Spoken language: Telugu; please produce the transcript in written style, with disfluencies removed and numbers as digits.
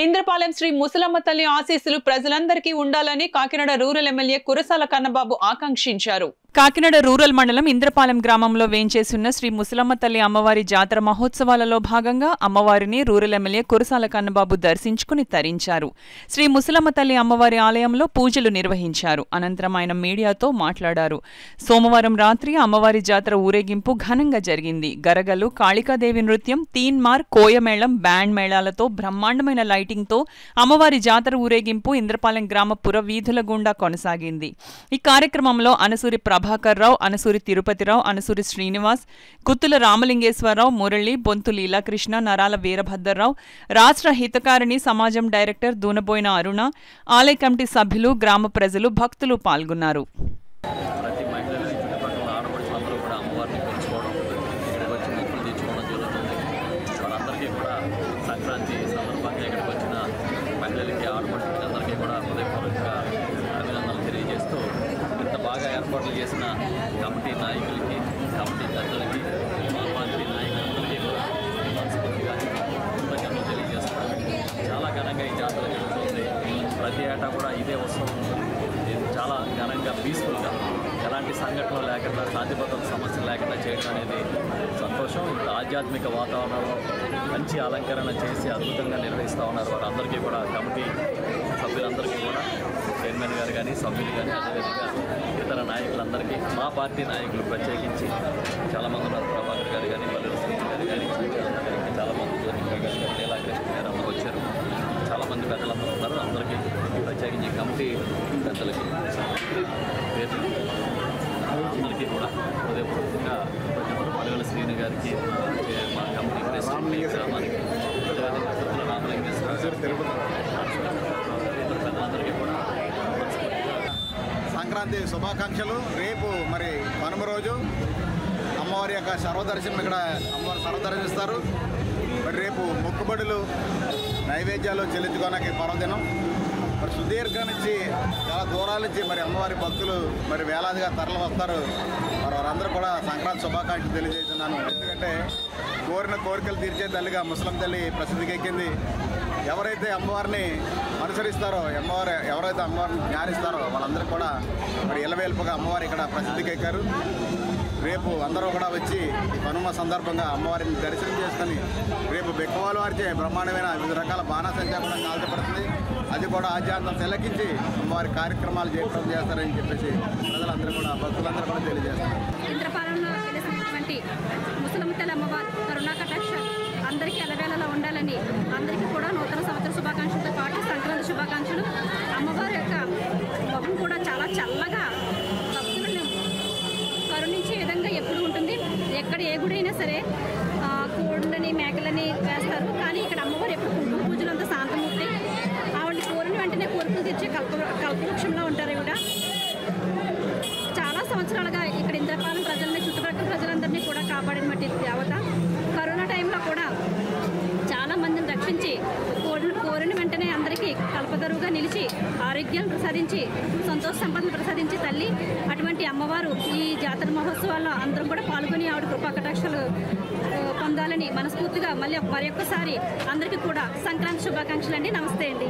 ఇంద్రపాలెం శ్రీ ముసలమ్మ తల్లి ఆశీస్సులు ప్రజలందరికీ ఉండాలని కాకినాడ రూరల్ ఎమ్మెల్యే కురసాల కన్నబాబు ఆకాంక్షించారు. కాకినాడ రూరల్ మండలం ఇంద్రపాలెం గ్రామంలో వేంచేసున్న శ్రీ ముసలమ్మ తల్లి అమ్మవారి జాతర మహోత్సవాలలో భాగంగా అమ్మవారిని రూరల్ ఎమ్మెల్యే కురసాల కన్నబాబు దర్శించుకుని తరించారు. శ్రీ ముసలమ్మ తల్లి అమ్మవారి ఆలయంలో పూజలు నిర్వహించారు. అనంతరం ఆయన మీడియాతో మాట్లాడారు. సోమవారం రాత్రి అమ్మవారి జాతర ఊరేగింపు ఘనంగా జరిగింది. గరగలు, కాళికాదేవి నృత్యం, తీన్మార్, కోయమేళం, బ్యాండ్ మేళాలతో బ్రహ్మాండమైన లైటింగ్తో అమ్మవారి జాతర ఊరేగింపు ఇంద్రపాలెం గ్రామ పుర వీధుల గుండా కొనసాగింది. ఈ కార్యక్రమంలో అనసూరి ప్రభాకర్ రావు, అనసూరి తిరుపతిరావు, అనసూరి శ్రీనివాస్, కుత్తుల రామలింగేశ్వరరావు, మురళి, బొంతు లీలాకృష్ణ, నరాల వీరభద్రరావు, రాష్ట్ర హితకారిణి సమాజం డైరెక్టర్ దూనబోయిన అరుణ, ఆలయ కమిటీ సభ్యులు, గ్రామ ప్రజలు, భక్తులు పాల్గొన్నారు. సంక్రాంతి సందర్భంగా ఇక్కడికి వచ్చిన మహిళలకి, ఆడపడుచులందరికీ కూడా హృదయపూర్వకంగా అభినందనలు తెలియజేస్తూ ఇంత బాగా ఏర్పాట్లు చేసిన కమిటీ నాయకులకి, కమిటీ పెద్దలకి, మా పార్టీ నాయకులందరికీ కూడా మనస్ఫూర్తిగా కృతజ్ఞతలు తెలియజేస్తున్నాను. చాలా ఘనంగా ఈ జాతర జరుగుతుంది. ప్రతి ఏటా కూడా ఇదే ఉత్సవం చాలా ఘనంగా, పీస్ఫుల్గా, ఎలాంటి సంఘటనలు లేకుండా, శాంతి భద్రత సమస్యలు లేకుండా చేయడం అనేది సంతోషం. ఇంత ఆధ్యాత్మిక వాతావరణంలో మంచి అలంకరణ చేసి అద్భుతంగా నిర్వహిస్తూ ఉన్నారు. వారందరికీ కూడా, కమిటీ సభ్యులందరికీ కూడా, చైర్మన్ గారు కానీ, సభ్యులు కానీ, అదేవిధంగా ఇతర నాయకులందరికీ, మా పార్టీ నాయకులు ప్రత్యేకించి చాలామంది ఉన్నారు. ప్రభాకర్ గారు కానీ, పల్లెల శ్రీని గారు కానీ, చాలామంది లీలాకృష్ణ గారు అందరూ వచ్చారు. చాలామంది పెద్దలందరూ ఉన్నారు. అందరికీ ప్రత్యేకించి కమిటీ పెద్దలకి, అందరికీ కూడా హృదయపూర్వకంగా పల్లెల శ్రీని గారికి, మా కమిటీ ప్రెసిడెంట్ గ్రామానికి, అదేవిధంగా రామలింగేశ్వర పెద్దలందరికీ కూడా సంక్రాంతి శుభాకాంక్షలు. రేపు మరి కనుమ రోజు అమ్మవారి యొక్క సర్వదర్శనం, ఇక్కడ అమ్మవారు సర్వదర్శిస్తారు. మరి రేపు మొక్కుబడులు, నైవేద్యాలు చెల్లించుకోవడానికి పర్వదినం. మరి సుదీర్ఘ నుంచి, చాలా దూరాల నుంచి మరి అమ్మవారి భక్తులు మరి వేలాదిగా తరలి వస్తారు. మరి వారందరూ కూడా సంక్రాంతి శుభాకాంక్షలు తెలియజేస్తున్నాను. ఎందుకంటే కోరిన కోరికలు తీర్చే తల్లిగా ముసలం తల్లి ప్రసిద్ధికి ఎక్కింది. ఎవరైతే అమ్మవారిని అనుసరిస్తారో, ఎవరైతే అమ్మవారిని జ్ఞానిస్తారో వాళ్ళందరూ కూడా మరి ఇలవేల్పుగా అమ్మవారి ఇక్కడ ప్రసిద్ధికి ఎక్కారు. రేపు అందరూ కూడా వచ్చి ఈ కనుమ సందర్భంగా అమ్మవారిని దర్శనం చేసుకొని రేపు బెక్కవాలు వారిచే బ్రహ్మాండమైన వివిధ రకాల బాణాసంచా కూడా కాల్చబడుతుంది. అది కూడా ఆధ్యాత్మం తిలకించి అమ్మవారి కార్యక్రమాలు చేస్తారని చెప్పేసి ప్రజలందరూ కూడా, భక్తులందరూ కూడా తెలియజేస్తారు. ఇంద్రపాలెంలో వెలిసినటువంటి ముసలమ్మ తల్లి అమ్మవారి కరుణా కటాక్ష అందరికీ ఎలవేళలా ఉండాలని, అందరికీ కూడా నూతన సంవత్సర శుభాకాంక్షలతో పాటు సంక్రాంతి శుభాకాంక్షలు. అమ్మవారి యొక్క ముఖం కూడా చాలా చల్లగా భక్తులను కరుణించే విధంగా ఎప్పుడు ఉంటుంది. ఎక్కడ ఏ గుడి అయినా సరే కోళ్ళని, మేకలని వేస్తారు. కానీ ఇక్కడ అమ్మవారు ఎప్పుడు కుంకుమ పూజలు అంతా శాంతమూర్తి. ఆవిడ కోరిన వెంటనే కోరికలు తీర్చే కల్పవృక్షంలో ఉంటారు. ఇవిడ చాలా సంవత్సరాలుగా ఇక్కడ ఇంద్రపాలెం ప్రజల్ని, చుట్టుపక్కల ప్రజలందరినీ కూడా కాపాడినటువంటి దేవత. కరోనా టైంలో కూడా చాలా మందిని రక్షించి కోరిన వెంటనే అందరికీ కల్పతరువుగా నిలిచి ఆరోగ్యాన్ని ప్రసాదించి, సంతోష సంపదను ప్రసాదించి తల్లి. అటువంటి అమ్మవారు ఈ జాతర మహోత్సవాల్లో అందరం కూడా పాల్గొని ఆవిడ కృపా కటాక్షాలు పొందాలని మనస్ఫూర్తిగా మరొకసారి అందరికీ కూడా సంక్రాంతి శుభాకాంక్షలు అండి. నమస్తే అండి.